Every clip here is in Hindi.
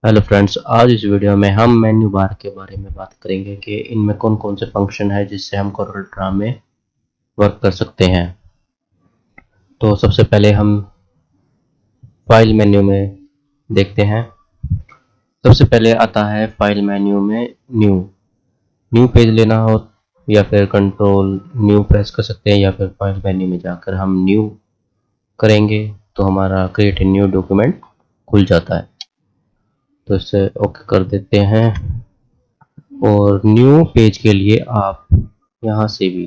हेलो फ्रेंड्स, आज इस वीडियो में हम मेन्यू बार के बारे में बात करेंगे कि इनमें कौन कौन से फंक्शन है जिससे हम कोरल ड्रा में वर्क कर सकते हैं। तो सबसे पहले हम फाइल मेन्यू में देखते हैं। सबसे पहले आता है फाइल मेन्यू में न्यू न्यू पेज लेना हो या फिर कंट्रोल न्यू प्रेस कर सकते हैं, या फिर फाइल मेन्यू में जाकर हम न्यू करेंगे तो हमारा क्रिएट न्यू डॉक्यूमेंट खुल जाता है। तो इसे ओके कर देते हैं। और न्यू पेज के लिए आप यहाँ से भी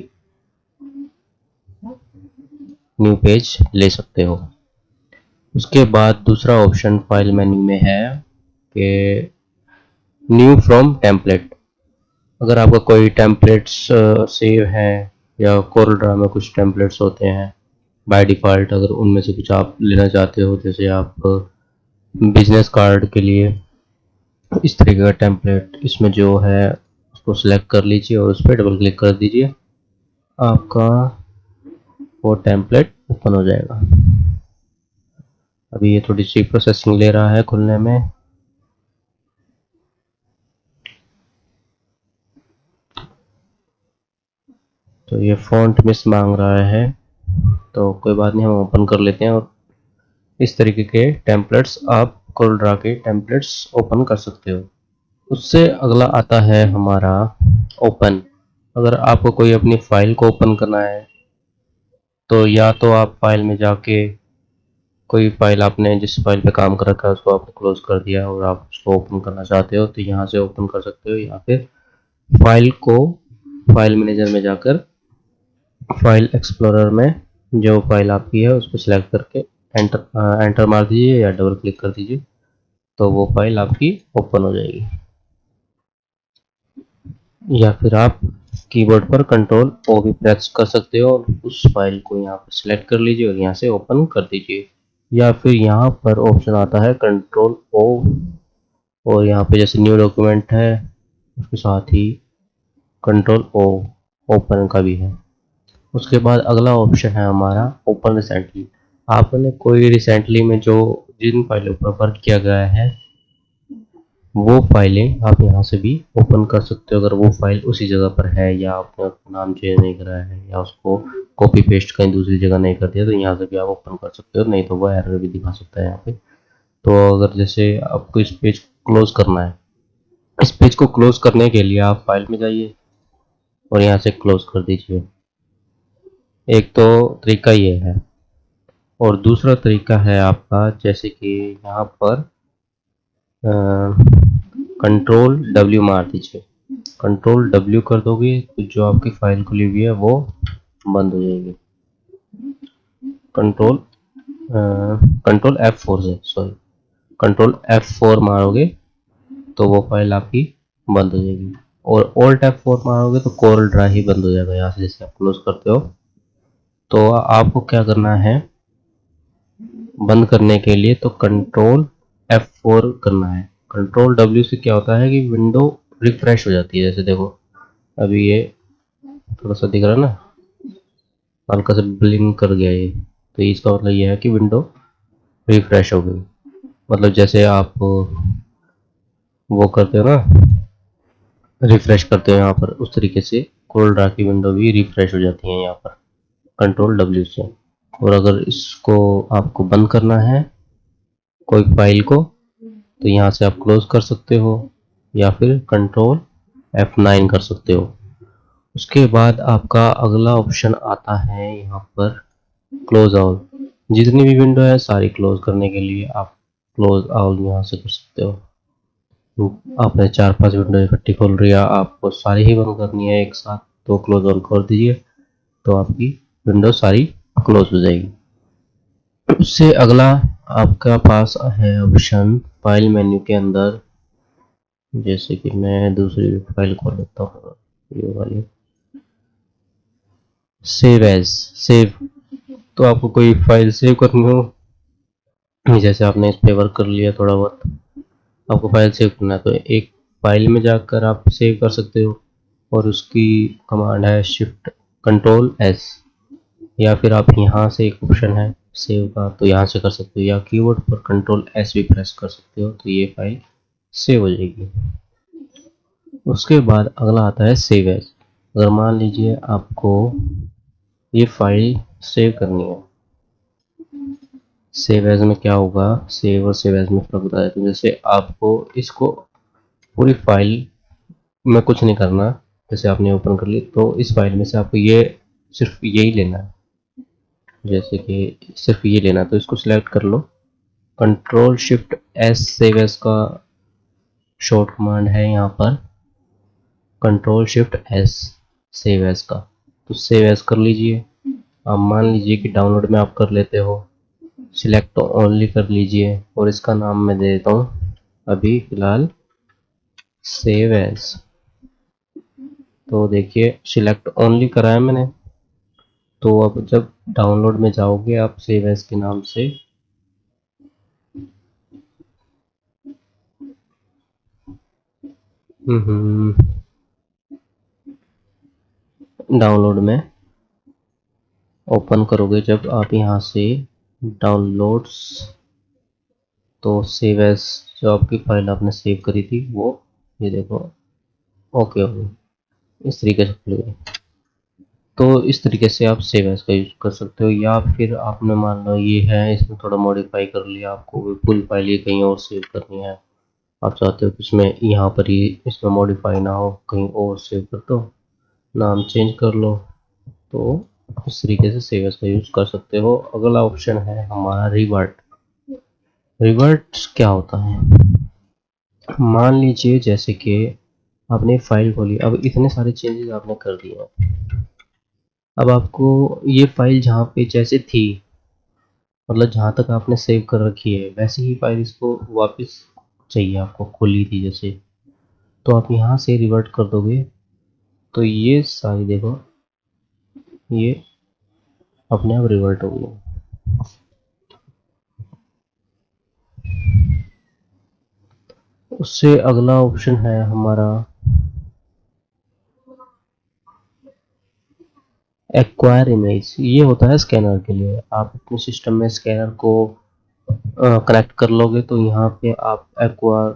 न्यू पेज ले सकते हो। उसके बाद दूसरा ऑप्शन फाइल मेन्यू में है कि न्यू फ्रॉम टेम्पलेट। अगर आपका कोई टेम्पलेट्स सेव है या कोरल ड्रा में कुछ टेम्पलेट्स होते हैं बाय डिफ़ॉल्ट, अगर उनमें से कुछ आप लेना चाहते हो, जैसे आप बिजनेस कार्ड के लिए इस तरीके का टेम्पलेट, इसमें जो है उसको सिलेक्ट कर लीजिए और उस पर डबल क्लिक कर दीजिए, आपका वो टेम्पलेट ओपन हो जाएगा। अभी ये थोड़ी सी प्रोसेसिंग ले रहा है खुलने में। तो ये फ़ॉन्ट मिस मांग रहा है, तो कोई बात नहीं, हम ओपन कर लेते हैं। और इस तरीके के टेम्पलेट्स आप कोरल ड्रा के टेम्पलेट्स ओपन कर सकते हो। उससे अगला आता है हमारा ओपन। अगर आपको कोई अपनी फाइल को ओपन करना है तो या तो आप फाइल में जाके कोई फाइल आपने जिस फाइल पे काम कर रखा है उसको आपने क्लोज कर दिया और आप उसको ओपन करना चाहते हो तो यहाँ से ओपन कर सकते हो, या फिर फाइल को फाइल मैनेजर में जाकर फाइल एक्सप्लोरर में जो फाइल आपकी है उसको सिलेक्ट करके एंटर मार दीजिए या डबल क्लिक कर दीजिए, तो वो फाइल आपकी ओपन हो जाएगी। या फिर आप कीबोर्ड पर कंट्रोल ओ भी प्रेस कर सकते हो और उस फाइल को यहाँ पर सिलेक्ट कर लीजिए और यहाँ से ओपन कर दीजिए। या फिर यहाँ पर ऑप्शन आता है कंट्रोल ओ, और यहाँ पे जैसे न्यू डॉक्यूमेंट है उसके साथ ही कंट्रोल ओ ओपन का भी है। उसके बाद अगला ऑप्शन है हमारा ओपन रिसेंटली। आपने कोई रिसेंटली में जो जिन फाइलों पर वर्क किया गया है वो फाइलें आप यहाँ से भी ओपन कर सकते हो, अगर वो फाइल उसी जगह पर है या आपने उसका नाम चेंज नहीं करा है या उसको कॉपी पेस्ट कहीं दूसरी जगह नहीं कर दिया, तो यहाँ से भी आप ओपन कर सकते हो, नहीं तो वो एरर भी दिखा सकता है यहाँ पे। तो अगर जैसे आपको इस पेज को क्लोज करना है, इस पेज को क्लोज करने के लिए आप फाइल में जाइए और यहाँ से क्लोज कर दीजिए। एक तो तरीका ये है, और दूसरा तरीका है आपका, जैसे कि यहाँ पर कंट्रोल डब्ल्यू मार दीजिए। कंट्रोल डब्ल्यू कर दोगे तो जो आपकी फाइल खुली हुई है वो बंद हो जाएगी। कंट्रोल कंट्रोल F4 से, सॉरी, कंट्रोल F4 मारोगे तो वो फाइल आपकी बंद हो जाएगी। और Alt F4 मारोगे तो कोरल ड्रा ही बंद हो जाएगा यहाँ से, जैसे आप क्लोज करते हो। तो आपको क्या करना है बंद करने के लिए, तो कंट्रोल F4 करना है। कंट्रोल W से क्या होता है कि विंडो रिफ्रेश हो जाती है। जैसे देखो अभी ये थोड़ा सा दिख रहा है ना, हल्का से ब्लिंक कर गया ये, तो इसका मतलब ये है कि विंडो रिफ्रेश हो गई। मतलब जैसे आप वो करते हो ना, रिफ्रेश करते हो यहाँ पर, उस तरीके से कोरल ड्रा की विंडो भी रिफ्रेश हो जाती है यहाँ पर कंट्रोल W से। और अगर इसको आपको बंद करना है कोई फाइल को, तो यहाँ से आप क्लोज कर सकते हो या फिर कंट्रोल F9 कर सकते हो। उसके बाद आपका अगला ऑप्शन आता है यहाँ पर क्लोज ऑल। जितनी भी विंडो है सारी क्लोज करने के लिए आप क्लोज ऑल यहाँ से कर सकते हो। आपने 4-5 विंडो इकट्ठी खोल रही है, आपको सारी ही बंद करनी है एक साथ, तो क्लोज ऑल कर दीजिए, तो आपकी विंडो सारी क्लोज हो जाएगी। उससे अगला आपका पास है ऑप्शन फाइल मेन्यू के अंदर, जैसे कि मैं दूसरी फाइल खोल लेता हूँ, ये वाली सेव एज सेव। तो आपको कोई फाइल सेव करनी हो, जैसे आपने इस पे वर्क कर लिया थोड़ा बहुत, आपको फाइल सेव करना है तो एक फाइल में जाकर आप सेव कर सकते हो, और उसकी कमांड है शिफ्ट कंट्रोल एस। या फिर आप यहाँ से एक ऑप्शन है सेव का, तो यहाँ से कर सकते हो, या कीबोर्ड पर कंट्रोल एस भी प्रेस कर सकते हो, तो ये फाइल सेव हो जाएगी। उसके बाद अगला आता है सेव एज। अगर मान लीजिए आपको ये फाइल सेव करनी है, सेव एज में क्या होगा, सेव और सेव एज में फर्क बताया। तो जैसे आपको इसको पूरी फाइल में कुछ नहीं करना, जैसे आपने ओपन कर ली तो इस फाइल में से आपको ये सिर्फ यही लेना है, जैसे कि सिर्फ ये लेना है तो इसको सिलेक्ट कर लो। Control shift S save as का शॉर्ट कमांड है यहाँ पर, control shift S save as का। तो सेव एज कर लीजिए। अब मान लीजिए कि डाउनलोड में आप कर लेते हो, सिलेक्ट ओनली कर लीजिए और इसका नाम मैं दे देता हूँ अभी फिलहाल सेव एज। तो देखिए सिलेक्ट ओनली करा है मैंने। तो अब जब डाउनलोड में जाओगे आप सेव एज के नाम से, डाउनलोड में ओपन करोगे जब आप यहाँ से डाउनलोड्स, तो सेव एज जो आपकी फाइल आपने सेव करी थी वो ये देखो ओके हो गई, इस तरीके से खुल गई। तो इस तरीके से आप सेव एज का यूज कर सकते हो। या फिर आपने मान लो ये है, इसमें थोड़ा मॉडिफाई कर लिया, आपको फुल फाइल ये कहीं और सेव करनी है, आप चाहते हो कि इसमें यहाँ पर ही इसमें मॉडिफाई ना हो, कहीं और सेव कर दो, नाम चेंज कर लो। तो इस तरीके से सेव एज का यूज कर सकते हो। अगला ऑप्शन है हमारा रिवर्ट। रिवर्ट क्या होता है, मान लीजिए जैसे कि आपने फाइल खोली, अब इतने सारे चेंजेस आपने कर दिए हैं, अब आपको ये फाइल जहाँ पे जैसे थी, मतलब जहाँ तक आपने सेव कर रखी है वैसे ही फाइल इसको वापस चाहिए, आपको खोली थी जैसे, तो आप यहाँ से रिवर्ट कर दोगे तो ये सारी देखो ये अपने आप रिवर्ट हो गई। उससे अगला ऑप्शन है हमारा एक्वायर इमेज। ये होता है स्कैनर के लिए, आप अपने सिस्टम में स्कैनर को कनेक्ट कर लोगे तो यहाँ पे आप एक्वायर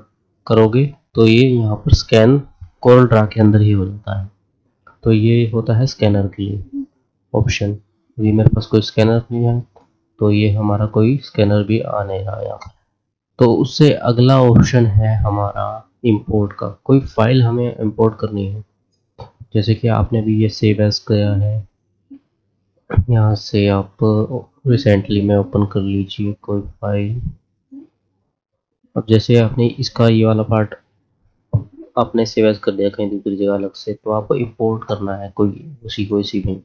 करोगे तो ये यहाँ पर स्कैन कोरल ड्रा के अंदर ही हो जाता है। तो ये होता है स्कैनर के लिए ऑप्शन। अभी मेरे पास कोई स्कैनर नहीं है तो ये हमारा कोई स्कैनर भी आ नहीं रहा यहाँ पर। तो उससे अगला ऑप्शन है हमारा इंपोर्ट का। कोई फाइल हमें इंपोर्ट करनी है, जैसे कि आपने भी ये सेव एज किया है, यहाँ से आप रिसेंटली में ओपन कर लीजिए कोई फाइल। अब जैसे आपने इसका ये वाला पार्ट आपने सेव एज कर दिया कहीं दूसरी जगह अलग से, तो आपको इंपोर्ट करना है कोई उसी को इसी में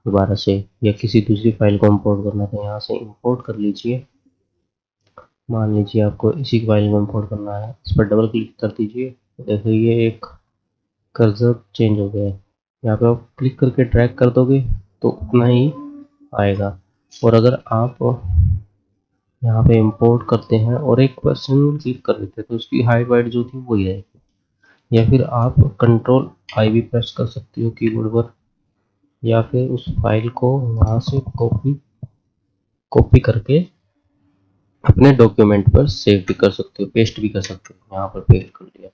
दोबारा से, या किसी दूसरी फाइल को इंपोर्ट करना है तो यहाँ से इंपोर्ट कर लीजिए। मान लीजिए आपको इसी फाइल को इंपोर्ट करना है, इस पर डबल क्लिक कर दीजिए। देखो ये एक कर्सर चेंज हो गया है, यहाँ पे आप क्लिक करके ड्रैग कर दोगे तो उतना ही आएगा। और अगर आप यहाँ पे इंपोर्ट करते हैं और एक पर्सन क्लिक कर देते हैं तो उसकी हाइट वाइट जो थी वही रहेगी। या फिर आप कंट्रोल आई भी प्रेस कर सकते हो कीबोर्ड पर, या फिर उस फाइल को वहाँ से कॉपी करके अपने डॉक्यूमेंट पर सेव भी कर सकते हो, पेस्ट भी कर सकते हो। यहाँ पर पेस्ट कर लिया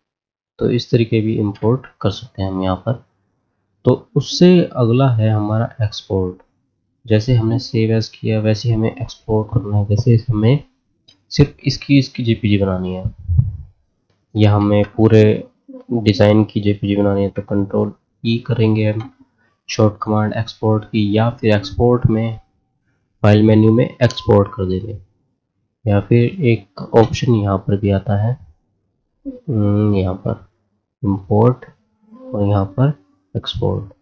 तो इस तरीके भी इंपोर्ट कर सकते हैं हम यहाँ पर। तो उससे अगला है हमारा एक्सपोर्ट। जैसे हमने सेव एज किया वैसे हमें एक्सपोर्ट करना है। जैसे हमें सिर्फ इसकी जेपीजी बनानी है या हमें पूरे डिज़ाइन की जेपीजी बनानी है तो कंट्रोल ई करेंगे हम शॉर्ट कमांड एक्सपोर्ट की, या फिर एक्सपोर्ट में फाइल मेन्यू में एक्सपोर्ट कर देंगे। या फिर एक ऑप्शन यहाँ पर भी आता है, यहाँ पर इंपोर्ट और यहाँ पर एक्सपोर्ट।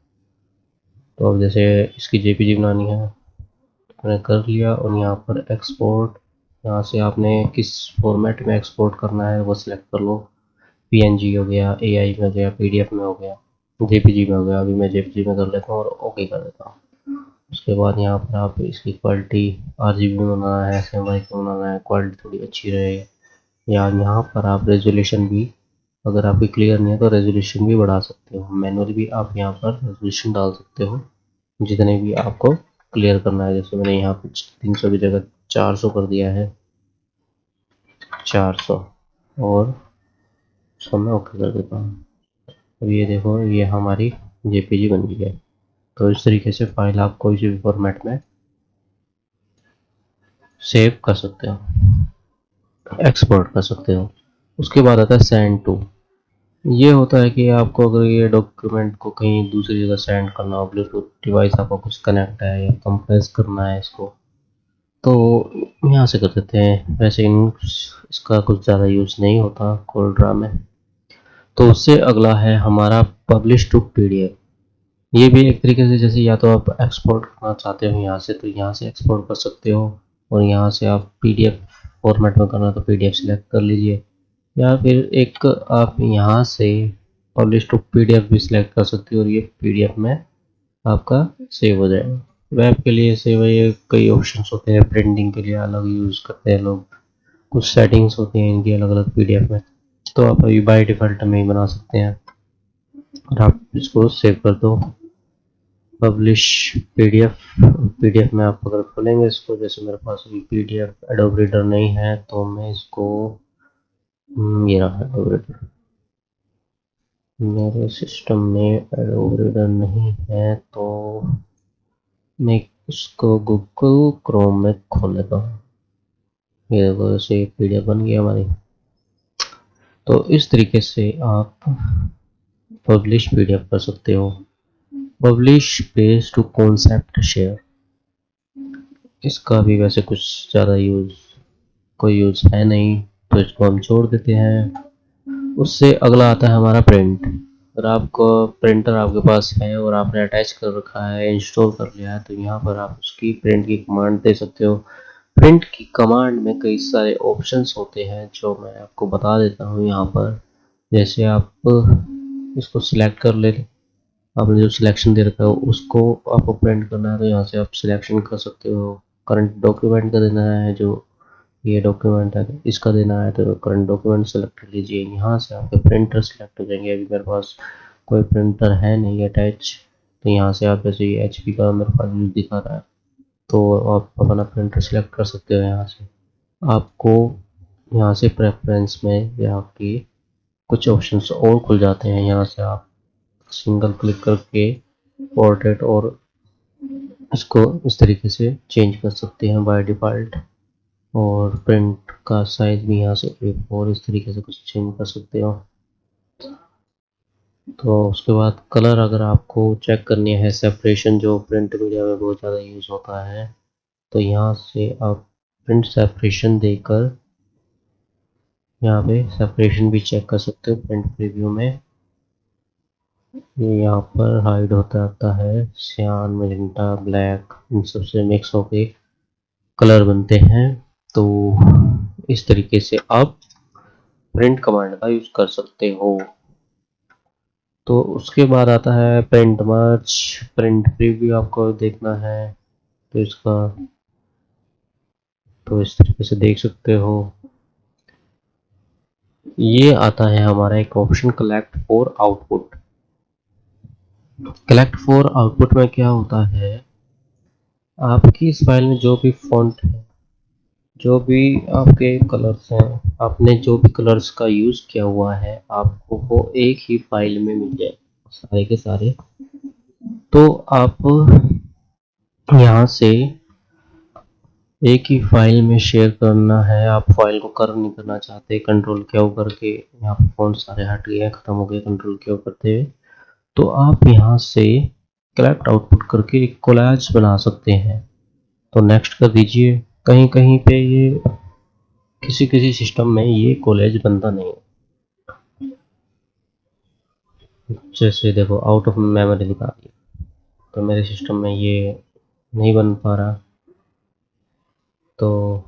तो अब जैसे इसकी जेपीजी बनानी है मैंने कर लिया और यहाँ पर एक्सपोर्ट, यहाँ से आपने किस फॉर्मेट में एक्सपोर्ट करना है वो सिलेक्ट कर लो। पीएनजी हो गया, एआई में हो गया, पीडीएफ में हो गया, जेपीजी में हो गया। अभी मैं जेपीजी में कर लेता हूँ और ओके कर देता हूँ। उसके बाद यहाँ पर आप इसकी क्वालिटी आरजीबी में बनाना है, एसएमवाई में बनाना है, क्वालिटी थोड़ी अच्छी रहे। या यहाँ पर आप रेजोल्यूशन भी, अगर आपकी क्लियर नहीं है तो रेजोल्यूशन भी बढ़ा सकते हो, मैनुअली भी आप यहाँ पर रेजोल्यूशन डाल सकते हो जितने भी आपको क्लियर करना है। जैसे मैंने यहाँ पे 300 की जगह 400 कर दिया है, 400। और इसको मैं ओके कर देता हूँ। अब ये देखो, ये हमारी जेपीजी बन गई है। तो इस तरीके से फाइल आप कोई सी भी फॉर्मेट में सेव कर सकते हो, एक्सपोर्ट कर सकते हो। उसके बाद आता है सेंड टू। ये होता है कि आपको अगर ये डॉक्यूमेंट को कहीं दूसरी जगह सेंड करना हो, ब्लूटूथ डिवाइस आपको कुछ कनेक्ट है या कंप्रेस करना है इसको, तो यहाँ से कर देते हैं। वैसे इसका कुछ ज़्यादा यूज़ नहीं होता कोल्ड्रा में। तो उससे अगला है हमारा पब्लिश टू पीडीएफ। ये भी एक तरीके से, जैसे या तो आप एक्सपोर्ट करना चाहते हो यहाँ से, तो यहाँ से एक्सपोर्ट कर सकते हो, और यहाँ से आप पीडीएफ फॉर्मेट में करना तो पीडीएफ सिलेक्ट कर लीजिए, या फिर एक आप यहाँ से पब्लिश टू पीडीएफ भी सिलेक्ट कर सकते हो और ये पीडीएफ में आपका सेव हो जाएगा। वेब के लिए सेव है, ये कई ऑप्शंस होते हैं, प्रिंटिंग के लिए अलग यूज़ करते हैं लोग, कुछ सेटिंग्स होती हैं इनकी अलग अलग पीडीएफ में। तो आप अभी बाय डिफ़ॉल्ट में ही बना सकते हैं और आप इसको सेव कर दो। पब्लिश पीडीएफ, पीडीएफ में आप अगर खोलेंगे इसको, जैसे मेरे पास अभी पीडीएफ एडोब रीडर नहीं है तो मैं इसको ये रहा एडोब रीडर, मेरे सिस्टम में एडोब रीडर नहीं है तो मैं इसको गूगल क्रोम में खोल लेता हूँ। ये देखो, ऐसे पीडीएफ बन गई हमारी। तो इस तरीके से आप पब्लिश पीडीएफ कर सकते हो। Publish page to concept share, इसका भी वैसे कुछ ज़्यादा कोई यूज़ है नहीं, तो इसको हम छोड़ देते हैं। उससे अगला आता है हमारा प्रिंट। अगर आपको प्रिंटर आपके पास है और आपने अटैच कर रखा है, इंस्टॉल कर लिया है, तो यहाँ पर आप उसकी प्रिंट की कमांड दे सकते हो। प्रिंट की कमांड में कई सारे ऑप्शंस होते हैं जो मैं आपको बता देता हूँ यहाँ पर। जैसे आप इसको सिलेक्ट कर ले, आपने जो सिलेक्शन दे रखा है उसको आपको प्रिंट करना है, तो यहाँ से आप सिलेक्शन कर सकते हो। करंट डॉक्यूमेंट का देना है, जो ये डॉक्यूमेंट है इसका देना है, तो करंट डॉक्यूमेंट सेलेक्ट कर लीजिए। यहाँ से आपके प्रिंटर सेलेक्ट हो जाएंगे। अभी मेरे पास कोई प्रिंटर है नहीं अटैच, तो यहाँ से आप, जैसे ये एचपी का मेरे पास यूज दिखा रहा है, तो आप अपना प्रिंटर सेलेक्ट कर सकते हो। यहाँ से आपको यहाँ से प्रेफरेंस में या आपकी कुछ ऑप्शंस और खुल जाते हैं। यहाँ से आप सिंगल क्लिक करके पोर्ट्रेट और इसको इस तरीके से चेंज कर सकते हैं बाय डिफ़ॉल्ट, और प्रिंट का साइज भी यहाँ से A4 इस तरीके से कुछ चेंज कर सकते हो। तो उसके बाद कलर, अगर आपको चेक करनी है सेपरेशन, जो प्रिंट मीडिया में बहुत ज़्यादा यूज़ होता है, तो यहाँ से आप प्रिंट सेपरेशन देकर यहाँ पे सेपरेशन भी चेक कर सकते हो। प्रिंट प्रीव्यू में ये यहाँ पर हाइड होता आता है, सियान, मैजेंटा, ब्लैक, इन सब से मिक्स होके कलर बनते हैं। तो इस तरीके से आप प्रिंट कमांड का यूज कर सकते हो। तो उसके बाद आता है प्रिंट मर्ज। प्रिंट प्रीव्यू आपको देखना है तो इसका, तो इस तरीके से देख सकते हो। ये आता है हमारा एक option, collect for output. Collect for output में क्या होता है, आपकी इस फाइल में जो भी फॉन्ट है, जो भी आपके कलर्स हैं, आपने जो भी कलर्स का यूज किया हुआ है, आपको वो एक ही फाइल में मिल जाए सारे के सारे। तो आप यहाँ से एक ही फाइल में शेयर करना है। आप फाइल को कर्व नहीं करना चाहते, कंट्रोल क्यू करके, यहाँ पर फॉन्ट सारे हट गए, खत्म हो गए कंट्रोल क्यू करते हुए, तो आप यहाँ से कलेक्ट आउटपुट करके एक कोलाज बना सकते हैं। तो नेक्स्ट कर दीजिए। कहीं कहीं पे ये किसी किसी सिस्टम में ये कोलाज बनता नहीं है, जैसे देखो आउट ऑफ मेमोरी दिखा दिया, तो मेरे सिस्टम में ये नहीं बन पा रहा। तो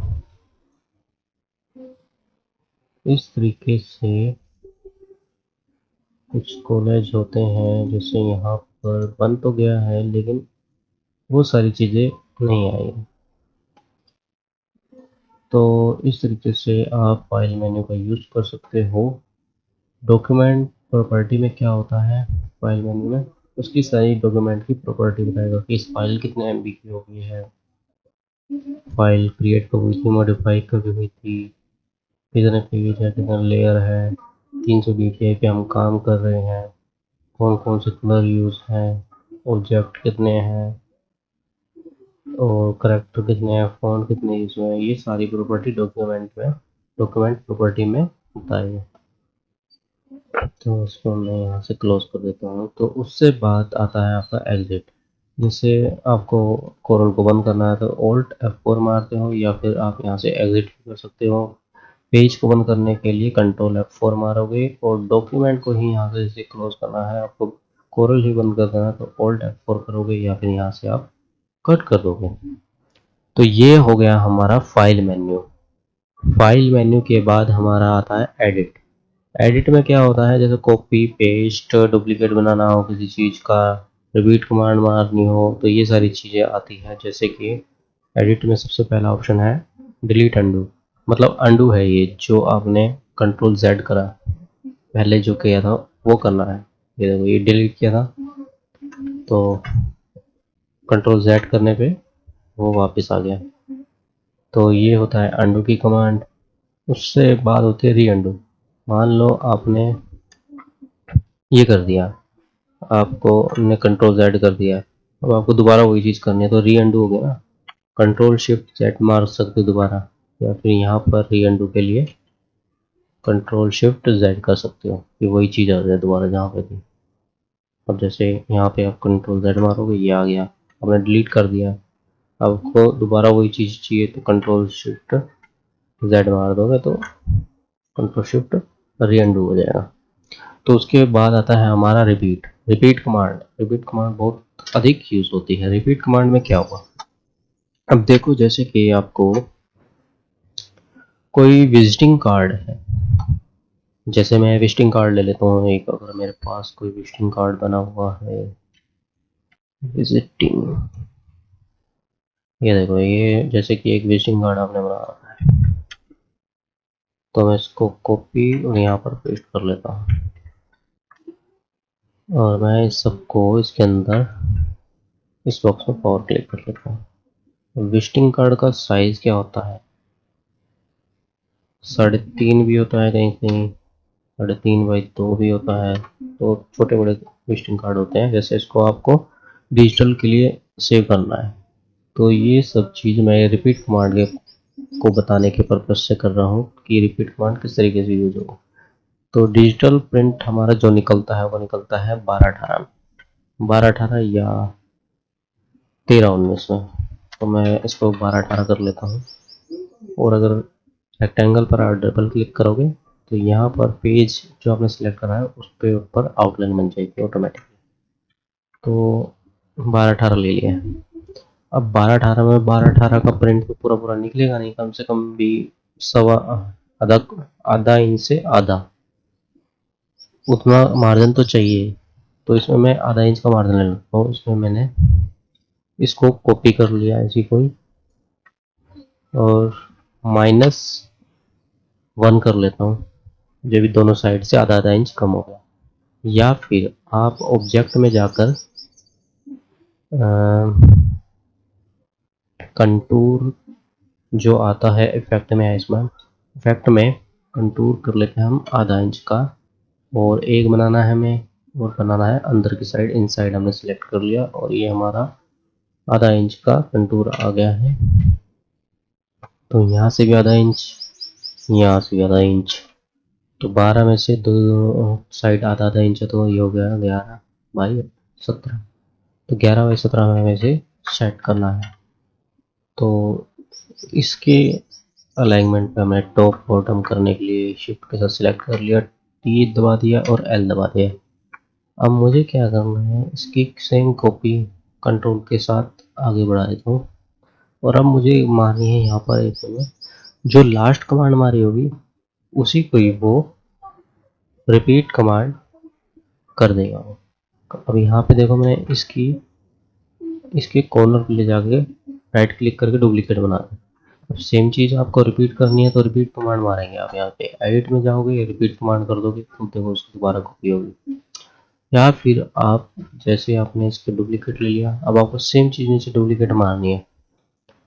इस तरीके से कुछ कॉलेज होते हैं, जैसे यहाँ पर बन तो गया है लेकिन वो सारी चीज़ें नहीं आई। तो इस तरीके से आप फाइल मेन्यू का यूज़ कर सकते हो। डॉक्यूमेंट प्रॉपर्टी में क्या होता है, फाइल मेन्यू में उसकी सारी डॉक्यूमेंट की प्रॉपर्टी बताएगा कि इस फाइल कितने MB की होगी है, फाइल क्रिएट कब हुई थी, मॉडिफाई कब हुई थी, कितने पेज है, कितना लेयर है, 300 dpi पे हम काम कर रहे हैं, कौन कौन से कलर यूज हैं, ऑब्जेक्ट कितने हैं और करेक्टर कितने हैं, फॉन्ट कितने यूज हुए हैं, ये सारी प्रॉपर्टी डॉक्यूमेंट प्रॉपर्टी में बताई है। तो उसको मैं यहाँ से क्लोज कर देता हूँ। तो उससे बाद आता है आपका एग्जिट। जैसे आपको कोरल को बंद करना है तो Alt F4 मारते हो, या फिर आप यहाँ से एग्जिट कर सकते हो। पेज को बंद करने के लिए Ctrl F4 मारोगे, और डॉक्यूमेंट को ही यहाँ से जैसे क्लोज करना है, आपको कोरल ही बंद कर देना है तो Alt F4 करोगे, या फिर यहाँ से आप कट कर दोगे। तो ये हो गया हमारा फाइल मेन्यू। फाइल मेन्यू के बाद हमारा आता है एडिट। एडिट में क्या होता है, जैसे कॉपी पेस्ट, डुप्लीकेट बनाना हो किसी चीज़ का, रिपीट कमांड मारनी हो, तो ये सारी चीज़ें आती हैं। जैसे कि एडिट में सबसे पहला ऑप्शन है डिलीट अंडू, मतलब अंडू है ये, जो आपने Ctrl Z करा पहले जो किया था वो करना है। ये देखो ये डिलीट किया था, तो Ctrl Z करने पे वो वापस आ गया। तो ये होता है अंडू की कमांड। उससे बाद होती है री अंडू। मान लो आपने ये कर दिया, आपको ने Ctrl Z कर दिया, अब आपको दोबारा वही चीज़ करनी है तो री अंडू हो गया ना। Ctrl Shift Z मार सकते हो दोबारा, या फिर यहाँ पर री अंडू के लिए Ctrl Shift Z कर सकते हो कि वही चीज़ आ जाए दोबारा जहाँ पे थी। अब जैसे यहाँ पे आप Ctrl Z मारोगे, ये आ गया, आपने डिलीट कर दिया। अब आपको दोबारा वही चीज़ चाहिए तो Ctrl Shift Z मार दोगे तो Ctrl Shift री अंडू हो जाएगा। तो उसके बाद आता है हमारा रिपीट कमांड। रिपीट कमांड बहुत अधिक यूज होती है। रिपीट कमांड में क्या होगा, अब देखो जैसे कि आपको कोई विजिटिंग कार्ड है, जैसे मैं विजिटिंग कार्ड ले लेता हूँ एक, अगर मेरे पास कोई विजिटिंग कार्ड बना हुआ है विजिटिंग, ये देखो ये जैसे कि एक विजिटिंग कार्ड आपने बना रखा है, तो मैं इसको कॉपी और यहाँ पर पेस्ट कर लेता हूँ, और मैं इस सबको इसके अंदर इस बॉक्स में पावर क्लिक कर लेता हूँ। विजिटिंग कार्ड का साइज क्या होता है, 3.5 भी होता है, कहीं कहीं 3.5x2 भी होता है। तो छोटे बड़े विजिटिंग कार्ड होते हैं। जैसे इसको आपको डिजिटल के लिए सेव करना है, तो ये सब चीज़ मैं रिपीट कमांड को बताने के पर्पज से कर रहा हूँ कि रिपीट कमांड किस तरीके से यूज होगा। तो डिजिटल प्रिंट हमारा जो निकलता है वो निकलता है 1218 या 1319 में। तो मैं इसको 1218 कर लेता हूँ। और अगर रेक्टेंगल पर आप डबल क्लिक करोगे तो यहाँ पर पेज जो आपने सिलेक्ट करा है उस पे ऊपर आउटलाइन बन जाएगी ऑटोमेटिकली। तो 1218 ले लिया। अब 1218 में 1218 का प्रिंट तो पूरा पूरा निकलेगा नहीं, कम से कम भी सवा आधा आधा इंच से आधा उतना मार्जिन तो चाहिए। तो इसमें मैं आधा इंच का मार्जिन ले लेता हूँ। इसमें मैंने इसको कॉपी कर लिया ऐसी कोई, और -1 कर लेता हूँ, जो भी दोनों साइड से आधा आधा इंच कम होगा। या फिर आप ऑब्जेक्ट में जाकर कंटूर जो आता है इफेक्ट में है, इसमें इफेक्ट में कंटूर कर लेते हैं हम आधा इंच का, और एक बनाना है हमें, और बनाना है अंदर की साइड, इन साइड हमने सिलेक्ट कर लिया, और ये हमारा आधा इंच का कंटूर आ गया है। तो यहाँ से भी आधा इंच, यहाँ से भी आधा इंच, तो 12 में से दो साइड आधा आधा इंच है, तो ये हो गया 11/17। तो 11/17 में हमें से सेट करना है। तो इसके अलाइनमेंट पे हमें टॉप बॉटम करने के लिए शिफ्ट के साथ सिलेक्ट कर लिया, टी दबा दिया और एल दबा दिया। अब मुझे क्या करना है, इसकी सेम कॉपी कंट्रोल के साथ आगे बढ़ा देता हूँ, और अब मुझे मारनी है यहाँ पर एक में जो लास्ट कमांड मारी होगी उसी को ही वो रिपीट कमांड कर देगा वो। अब यहाँ पे देखो मैंने इसके कॉर्नर पे ले जाके राइट क्लिक करके डुप्लीकेट बना दें। अब सेम चीज़ आपको रिपीट करनी है तो रिपीट कमांड मारेंगे आप, यहाँ पे एडिट में जाओगे रिपीट कमांड कर दोगे तो देखो उसकी दोबारा कॉपी होगी। या फिर आप जैसे आपने इसके डुप्लीकेट ले लिया, अब आपको सेम चीज़ नीचे डुप्लीकेट मारनी है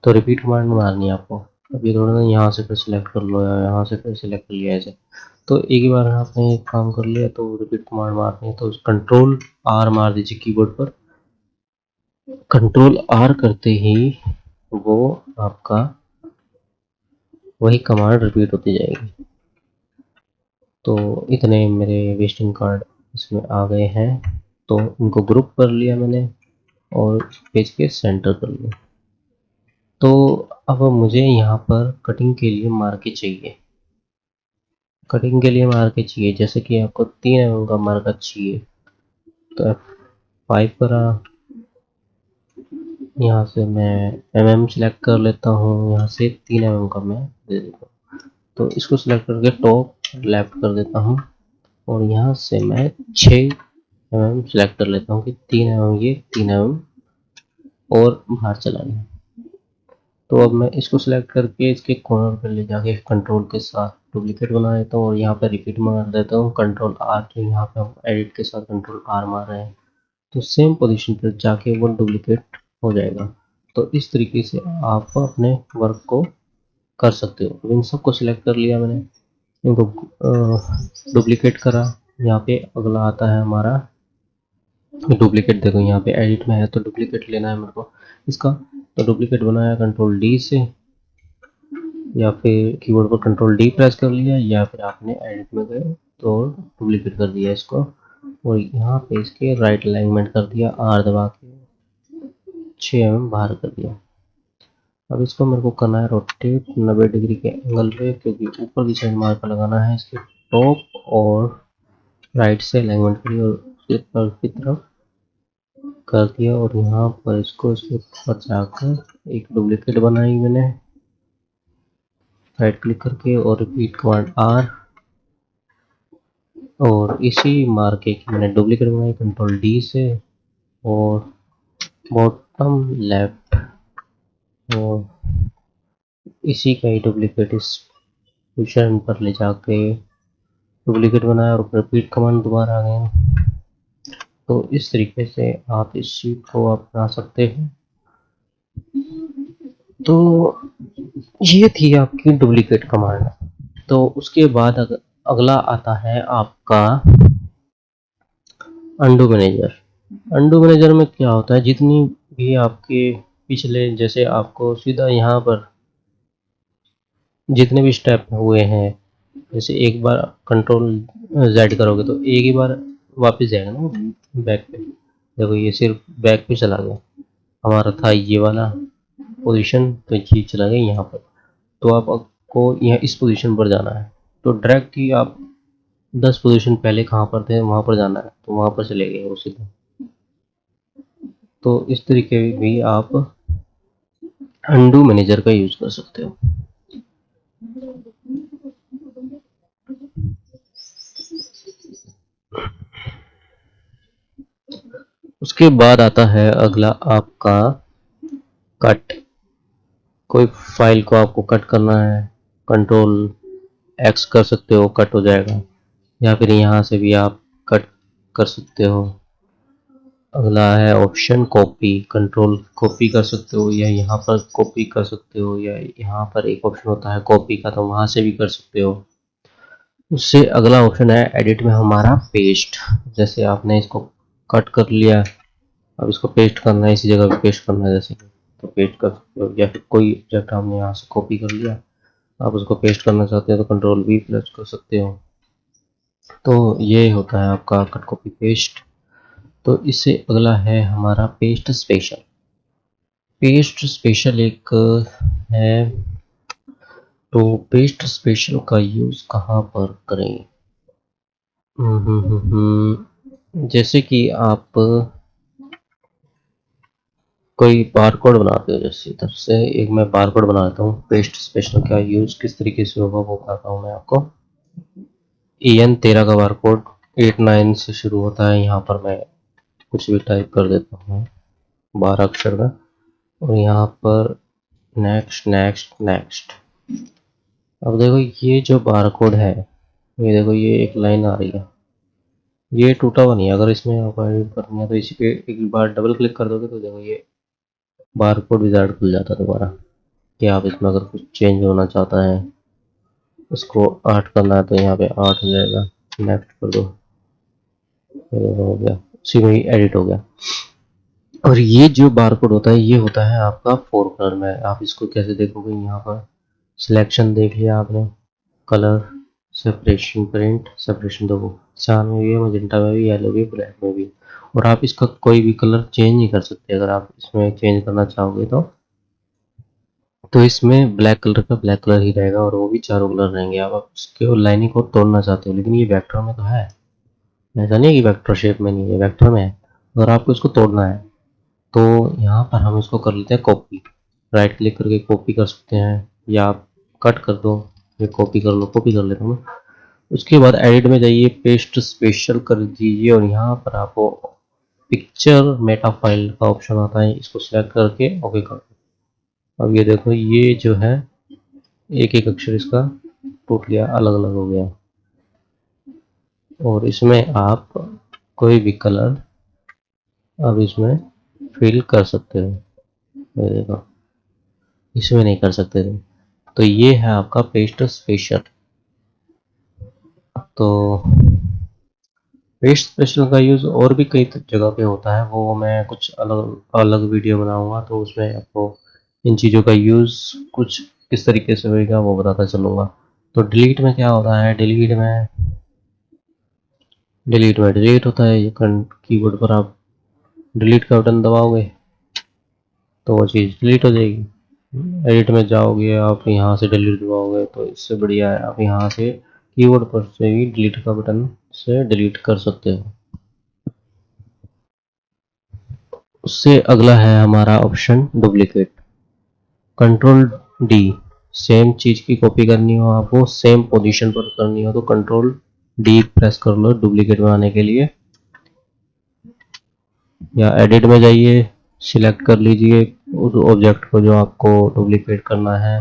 तो रिपीट कमांड मारनी है आपको। अब ये थोड़ा ना यहाँ से फिर सिलेक्ट कर लो या यहाँ से फिर सिलेक्ट कर लिया ऐसे, तो एक ही बार आपने एक काम कर लिया तो रिपीट कमांड मारनी है तो कंट्रोल आर मार दीजिए कीबोर्ड पर। कंट्रोल आर करते ही वो आपका वही कमांड रिपीट होती जाएगी। तो इतने मेरे विजिटिंग कार्ड इसमें आ गए हैं। तो इनको ग्रुप कर लिया मैंने और पेज के सेंटर कर लिया। तो अब मुझे यहाँ पर कटिंग के लिए मार्के चाहिए। कटिंग के लिए मार्के चाहिए, जैसे कि आपको 3 mm का मार्कर चाहिए तो F5 करा। यहाँ से मैं mm सिलेक्ट कर लेता हूँ, यहाँ से 3 mm का मैं दे देता हूँ। तो इसको सिलेक्ट करके टॉप लेफ्ट कर देता हूँ और यहाँ से मैं 6 mm सिलेक्ट कर लेता हूँ कि 3 mm ये 3 mm और बाहर चला गया। तो अब मैं इसको सिलेक्ट करके इसके कॉर्नर पर ले जाके कंट्रोल के साथ डुप्लीकेट बना देता हूँ और यहाँ पे रिपीट मार देता हूँ कंट्रोल आर। तो यहाँ पे हम एडिट के साथ कंट्रोल आर मार रहे हैं तो सेम पोजीशन पर जाके वो डुप्लीकेट हो जाएगा। तो इस तरीके से आप अपने वर्क को कर सकते हो। अब इन सबको सिलेक्ट कर लिया मैंने, इनको डुप्लीकेट करा। यहाँ पे अगला आता है हमारा डुप्लीकेट। देखो यहाँ पे एडिट में है तो डुप्लीकेट लेना है मेरे को इसका। तो डुप्लीकेट बनाया कंट्रोल डी से, या फिर कीबोर्ड पर कंट्रोल डी प्रेस कर लिया, या फिर आपने एडिट में गए तो डुप्लीकेट कर दिया इसको और यहाँ पे इसके राइट अलाइनमेंट कर दिया, आर दबा के 6 mm बाहर कर दिया। अब इसको मेरे को करना है रोटेट 90 डिग्री के एंगल पे, क्योंकि ऊपर की साइड मार्कर लगाना है इसके टॉप और राइट से अलाइनमेंट करिए और ऊपर की तरफ कर दिया। और यहाँ पर इसको इसके ऊपर जाकर एक डुप्लीकेट बनाई मैंने राइट क्लिक करके और रिपीट कमांड आर, और इसी मार्के की मैंने डुप्लीकेट बनाई कंट्रोल डी से और बॉटम लेफ्ट और इसी का ही डुप्लीकेट इस पोजीशन पर ले जाके डुप्लीकेट बनाया और रिपीट कमांड दोबारा आ गया। तो इस तरीके से आप इस शीट को आप बना सकते हैं। तो ये थी आपकी डुप्लीकेट कमांड। तो उसके बाद अगला आता है आपका अंडू मैनेजर। अंडू मैनेजर में क्या होता है, जितनी भी आपके पिछले, जैसे आपको सीधा यहाँ पर जितने भी स्टेप हुए हैं, जैसे एक बार कंट्रोल जेड करोगे तो एक ही बार वापस जाएगा ना बैक पे। देखो ये सिर्फ बैक पे चला गया, हमारा था ये वाला पोजीशन तो ये चला गया यहाँ पर। तो आपको यहाँ इस पोजीशन पर जाना है तो डायरेक्ट ही आप 10 पोजीशन पहले कहाँ पर थे वहाँ पर जाना है तो वहाँ पर चले गए वो सीधा। तो इस तरीके भी आप अंडू मैनेजर का यूज कर सकते हो। उसके बाद आता है अगला आपका कट। कोई फाइल को आपको कट करना है, कंट्रोल एक्स कर सकते हो, कट हो जाएगा, या फिर यहाँ से भी आप कट कर सकते हो। अगला है ऑप्शन कॉपी, कंट्रोल कॉपी कर सकते हो या यहाँ पर कॉपी कर सकते हो, या यहाँ पर एक ऑप्शन होता है कॉपी का तो वहाँ से भी कर सकते हो। उससे अगला ऑप्शन है एडिट में हमारा पेस्ट। जैसे आपने इसको कट कर लिया, अब इसको पेस्ट करना है, इसी जगह पे पेस्ट करना है जैसे, तो पेस्ट कर सकते हो। या फिर कोई ऑब्जेक्ट हमने यहाँ से कॉपी कर लिया, आप उसको पेस्ट करना चाहते हो तो कंट्रोल वी प्रेस कर सकते हो। तो ये होता है आपका कट कॉपी पेस्ट। तो इससे अगला है हमारा पेस्ट स्पेशल। पेस्ट स्पेशल एक है, तो पेस्ट स्पेशल का यूज कहाँ पर करें। जैसे कि आप कोई बारकोड बनाते हो, जैसे इधर से एक मैं बारकोड बनाता हूँ। पेस्ट स्पेशल का यूज किस तरीके से होगा वो बताता हूँ मैं आपको। EN13 का बारकोड 89 से शुरू होता है। यहाँ पर मैं कुछ भी टाइप कर देता हूँ 12 अक्षर का, और यहाँ पर नेक्स्ट नेक्स्ट नेक्स्ट। अब देखो ये जो बारकोड है, ये देखो ये एक लाइन आ रही है, ये टूटा हुआ नहीं है। अगर इसमें आपको एडिट करनी है तो इसी पे एक बार डबल क्लिक कर दोगे तो देखो ये बारकोड विजार्ड खुल जाता है दोबारा, कि आप इसमें अगर कुछ चेंज होना चाहता है इसको 8 करना है तो यहाँ पे 8 हो जाएगा, नेक्स्ट कर दो, हो गया, उसी में ही एडिट हो गया। और ये जो बारकोड होता है ये होता है आपका 4 कलर में। आप इसको कैसे देखोगे, यहाँ पर सिलेक्शन देख लिया आपने, कलर, सेपरेशन, प्रिंट, सेपरेशन दो, चार में भी है, मजेंटा में भी, येलो भी, ब्लैक में भी। और आप इसका कोई भी कलर चेंज नहीं कर सकते। अगर आप इसमें चेंज करना चाहोगे तो इसमें ब्लैक कलर का ब्लैक कलर ही रहेगा और वो भी चारों कलर रहेंगे। आप उसके लाइनिंग को तोड़ना चाहते हो, लेकिन ये वेक्टर में तो है, ऐसा नहीं है कि वेक्टर शेप में नहीं है, वेक्टर में है। अगर आपको इसको तोड़ना है तो यहाँ पर हम इसको कर लेते हैं कॉपी, राइट क्लिक करके कॉपी कर सकते हैं, या आप कट कर दो, ये कॉपी कर लो, कॉपी कर लेता हूँ। उसके बाद एडिट में जाइए, पेस्ट स्पेशल कर दीजिए और यहाँ पर आपको पिक्चर मेटा फाइल का ऑप्शन आता है, इसको सिलेक्ट करके ओके कर दो। अब ये देखो, ये जो है एक एक अक्षर इसका टूट गया, अलग अलग हो गया। और इसमें आप कोई भी कलर अब इसमें फिल कर सकते हो, ये देखो, इसमें नहीं कर सकते थे। तो ये है आपका पेस्ट स्पेशल। तो पेस्ट स्पेशल का यूज़ और भी कई जगह पे होता है, वो मैं कुछ अलग अलग वीडियो बनाऊंगा तो उसमें आपको इन चीज़ों का यूज़ कुछ किस तरीके से होगा वो बताता चलूँगा। तो डिलीट में क्या होता है, डिलीट होता है, ये कीबोर्ड पर आप डिलीट का बटन दबाओगे तो वो चीज़ डिलीट हो जाएगी। एडिट में जाओगे, आप यहाँ से डिलीट दबाओगे तो इससे बढ़िया है आप यहाँ से कीबोर्ड पर से भी डिलीट का बटन से डिलीट कर सकते हो। उससे अगला है हमारा option duplicate. Control D, same चीज की कॉपी करनी हो आपको, सेम पोजीशन पर करनी हो तो कंट्रोल डी प्रेस कर लो डुप्लीकेट बनाने के लिए। या एडिट में जाइए, सिलेक्ट कर लीजिए उस ऑब्जेक्ट को जो आपको डुप्लीकेट करना है,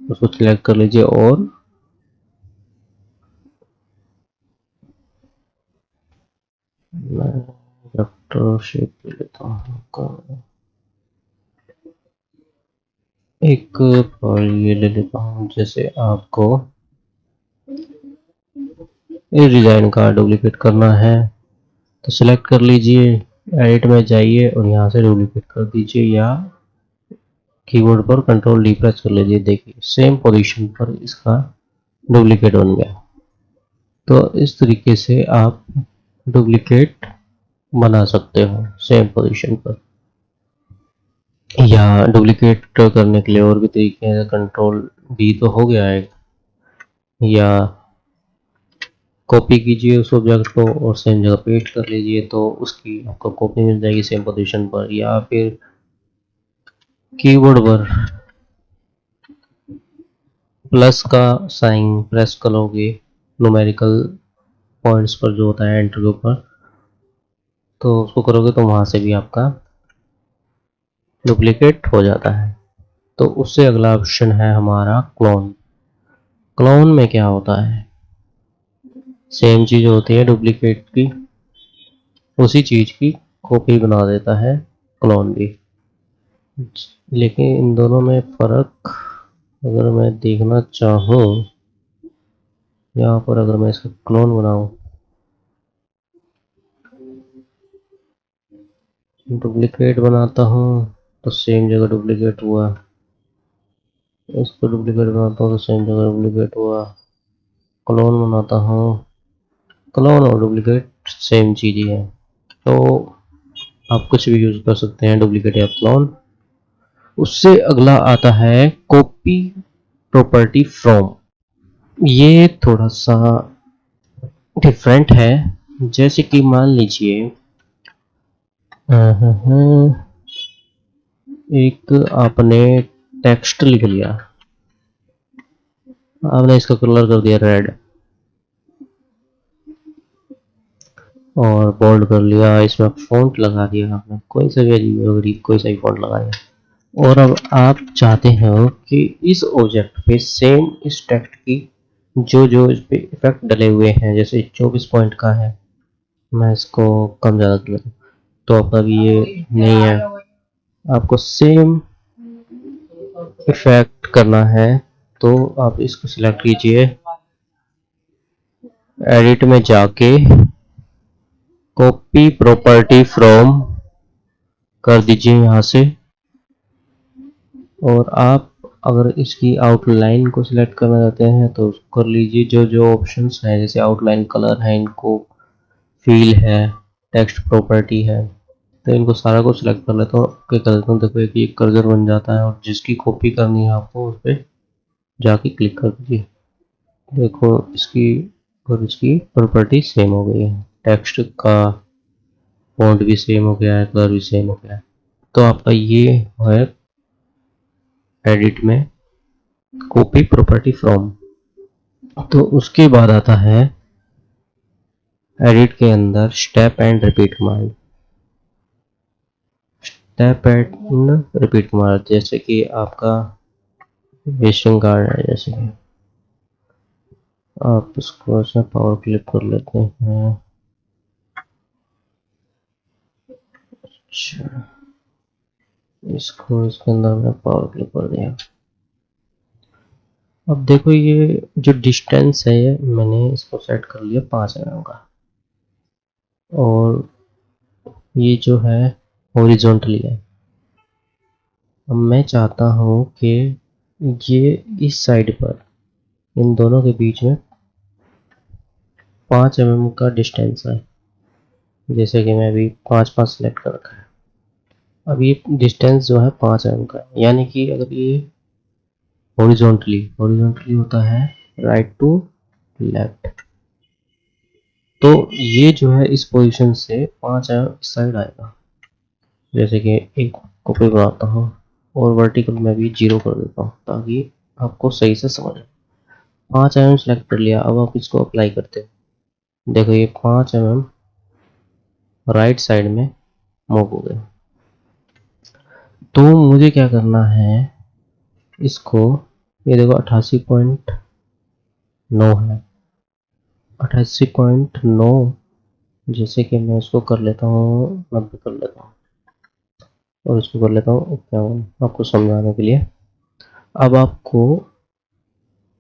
उसको सिलेक्ट कर लीजिए और मैं वेक्टर शेप ले लेता हूँ, एक ये ले लेता हूँ, जैसे आपको इस डिजाइन का डुप्लीकेट करना है तो सिलेक्ट कर लीजिए, एडिट में जाइए और यहाँ से डुप्लीकेट कर दीजिए या कीबोर्ड पर कंट्रोल डी प्रेस कर लीजिए। देखिए सेम पोजीशन पर इसका डुप्लीकेट बन गया। तो इस तरीके से आप डुप्लीकेट बना सकते हो सेम पोजीशन पर। या डुप्लीकेट करने के लिए और भी तरीके हैं, कंट्रोल डी तो हो गया है, या कॉपी कीजिए उस ऑब्जेक्ट को और सेम जगह पेस्ट कर लीजिए तो उसकी आपको कॉपी मिल जाएगी सेम पोजीशन पर। या फिर कीबोर्ड पर प्लस का साइन प्रेस करोगे न्यूमेरिकल पॉइंट्स पर जो होता है एंटर के ऊपर, तो उसको करोगे तो वहां से भी आपका डुप्लीकेट हो जाता है। तो उससे अगला ऑप्शन है हमारा क्लोन। क्लोन में क्या होता है, सेम चीज होती है डुप्लीकेट की, उसी चीज की कॉपी बना देता है क्लोन भी। लेकिन इन दोनों में फर्क अगर मैं देखना चाहूँ, यहाँ पर अगर मैं इसका क्लोन बनाऊं, डुप्लीकेट बनाता हूँ तो सेम जगह डुप्लीकेट हुआ, इसको डुप्लीकेट बनाता हूँ तो सेम जगह डुप्लीकेट हुआ, क्लोन बनाता हूँ, क्लोन और डुप्लीकेट सेम चीज ही है। तो आप कुछ भी यूज कर सकते हैं, डुप्लीकेट या क्लोन। उससे अगला आता है कॉपी प्रॉपर्टी फ्रॉम। ये थोड़ा सा डिफरेंट है। जैसे कि मान लीजिए एक आपने टेक्स्ट लिख लिया, आपने इसका कलर कर दिया रेड और बोल्ड कर लिया, इसमें फॉन्ट लगा दिया आपने, कोई सा भी अजीब कोई सा भी फॉन्ट लगा दिया। और अब आप चाहते हो कि इस ऑब्जेक्ट पे सेम इस टेक्स्ट की जो जो इस पे इफेक्ट डले हुए हैं, जैसे 24 पॉइंट का है, मैं इसको कम ज़्यादा कर लेता हूँ तो आपका भी ये नहीं है, आपको सेम इफेक्ट करना है तो आप इसको सिलेक्ट कीजिए, एडिट में जाके कॉपी प्रॉपर्टी फ्रॉम कर दीजिए यहाँ से। और आप अगर इसकी आउटलाइन को सिलेक्ट करना चाहते हैं तो कर लीजिए। जो जो ऑप्शंस हैं जैसे आउटलाइन कलर है, इनको फील है, टेक्स्ट प्रॉपर्टी है, तो इनको सारा को सिलेक्ट कर लेता हूँ। ओके कर देता हूँ। देखो एक कर्सर बन जाता है और जिसकी कॉपी करनी है आपको उस पर जाके क्लिक कर दीजिए। देखो इसकी और इसकी प्रॉपर्टी सेम हो गई है, टेक्स्ट का फॉन्ट भी सेम हो गया है, कलर भी सेम हो गया है। तो आपका ये है एडिट में कॉपी प्रॉपर्टी फ्रॉम। तो उसके बाद आता है एडिट के अंदर step and repeat command. Step and repeat command जैसे कि आपका विजिटिंग कार्ड है, जैसे कि आप इसको ऐसे पावर क्लिक कर लेते हैं। अच्छा, इसको इसके अंदर मैं पावर क्लिक कर दिया। अब देखो ये जो डिस्टेंस है मैंने इसको सेट कर लिया 5 mm का, और ये जो है हॉरिजॉन्टली है। अब मैं चाहता हूँ कि ये इस साइड पर इन दोनों के बीच में 5 mm का डिस्टेंस है, जैसे कि मैं अभी 5 सेलेक्ट कर रखा है। अब ये डिस्टेंस जो है 5 mm का है, यानी कि अगर ये हॉरिजॉन्टली होता है राइट टू लेफ्ट, तो ये जो है इस पोजीशन से 5 mm इस साइड आएगा। जैसे कि एक कॉपी बनाता हूँ और वर्टिकल में भी 0 कर देता हूँ ताकि आपको सही से समझ आए। 5 mm सेलेक्ट कर लिया। अब आप इसको अप्लाई करते हैं। देखो ये 5 mm राइट साइड में मूव हो गए। तो मुझे क्या करना है, इसको ये देखो 88.9 है, 88.9, जैसे कि मैं इसको कर लेता हूँ 90 कर लेता हूँ और इसको कर लेता हूँ 51 आपको समझाने के लिए। अब आपको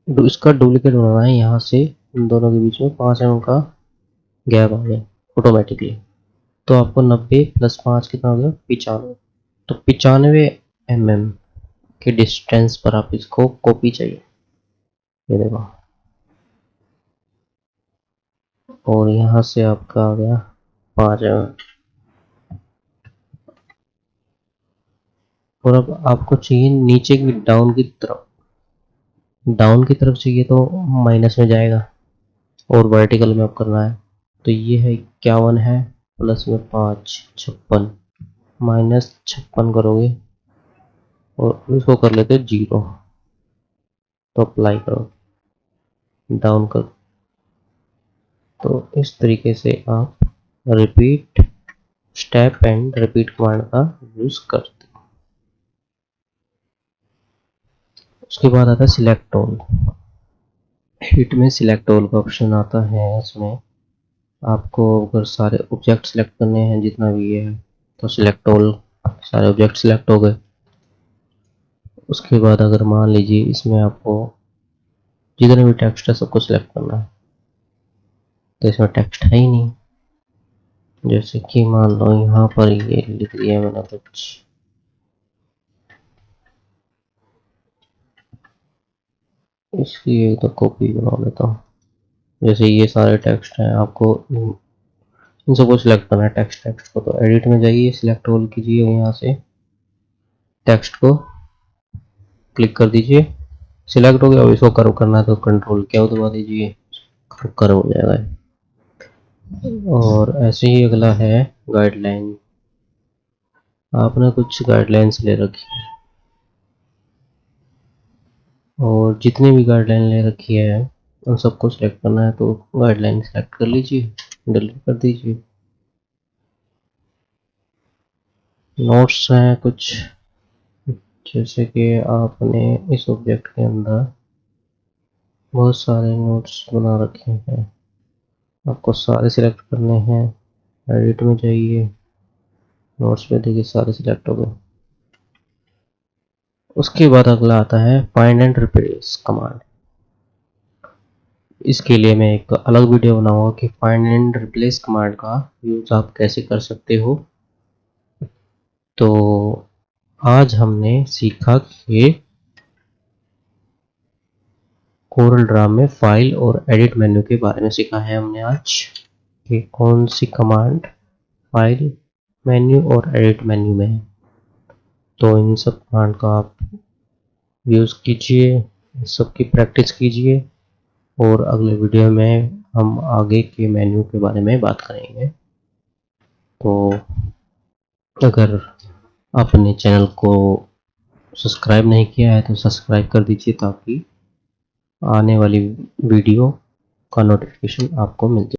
इसका डुप्लीकेट बनाना है, यहाँ से इन दोनों के बीच में 5 mm का गैप आ गया ऑटोमेटिकली। तो आपको 90 + 5 कितना हो गया, 95। तो 95 mm के डिस्टेंस पर आप इसको कॉपी चाहिए, ये देखो। और यहाँ से आपका आ गया 5 mm। और अब आपको चाहिए नीचे की डाउन की तरफ चाहिए तो माइनस में जाएगा और वर्टिकल में अब करना है। तो ये है 51 है, प्लस में 5 56, -56 करोगे और इसको कर लेते 0। तो अप्लाई करो, डाउन कर। तो इस तरीके से आप repeat step and repeat command का यूज करते हो। उसके बाद आता है सिलेक्ट ऑल। हिट में सिलेक्ट ऑल का ऑप्शन आता है। इसमें आपको अगर सारे ऑब्जेक्ट सिलेक्ट करने हैं जितना भी ये है तो सिलेक्ट ऑल, सारे ऑब्जेक्ट सिलेक्ट हो गए। उसके बाद अगर मान लीजिए इसमें आपको जितने भी टेक्स्ट है सबको सिलेक्ट करना है, तो इसमें टेक्स्ट है ही नहीं। जैसे कि मान लो यहाँ पर ये लिख दिया मैंने कुछ, इसकी एक तो कॉपी बना लेता हूँ। जैसे ये सारे टेक्स्ट हैं, आपको इन सबको सिलेक्ट करना है। टेक्स्ट को तो एडिट में जाइए, सिलेक्ट ऑल कीजिए, यहाँ से टेक्स्ट को क्लिक कर दीजिए, सिलेक्ट हो गया। अब इसको कर्व करना है तो कंट्रोल क्या दबा दीजिए, कर्व हो जाएगा। और ऐसे ही अगला है गाइडलाइन। आपने कुछ गाइडलाइंस ले रखी है और जितनी भी गाइडलाइन ले रखी है उन सबको सिलेक्ट करना है। तो गाइडलाइन सिलेक्ट कर लीजिए, डिलीट कर दीजिए। नोट्स हैं कुछ, जैसे कि आपने इस ऑब्जेक्ट के अंदर बहुत सारे नोट्स बना रखे हैं, आपको सारे सिलेक्ट करने हैं। एडिट में जाइए, नोट्स पे देखिए सारे सिलेक्ट हो गए। उसके बाद अगला आता है फाइंड एंड रिप्लेस कमांड। इसके लिए मैं एक अलग वीडियो बनाऊंगा कि फाइंड एंड रिप्लेस कमांड का यूज आप कैसे कर सकते हो। तो आज हमने सीखा कि कोरल ड्रा में फाइल और एडिट मेन्यू के बारे में सीखा है हमने आज कि कौन सी कमांड फाइल मेन्यू और एडिट मेन्यू में है। तो इन सब कमांड का आप यूज़ कीजिए, सबकी प्रैक्टिस कीजिए और अगले वीडियो में हम आगे के मेन्यू के बारे में बात करेंगे। तो अगर आपने चैनल को सब्सक्राइब नहीं किया है तो सब्सक्राइब कर दीजिए ताकि आने वाली वीडियो का नोटिफिकेशन आपको मिल जाए।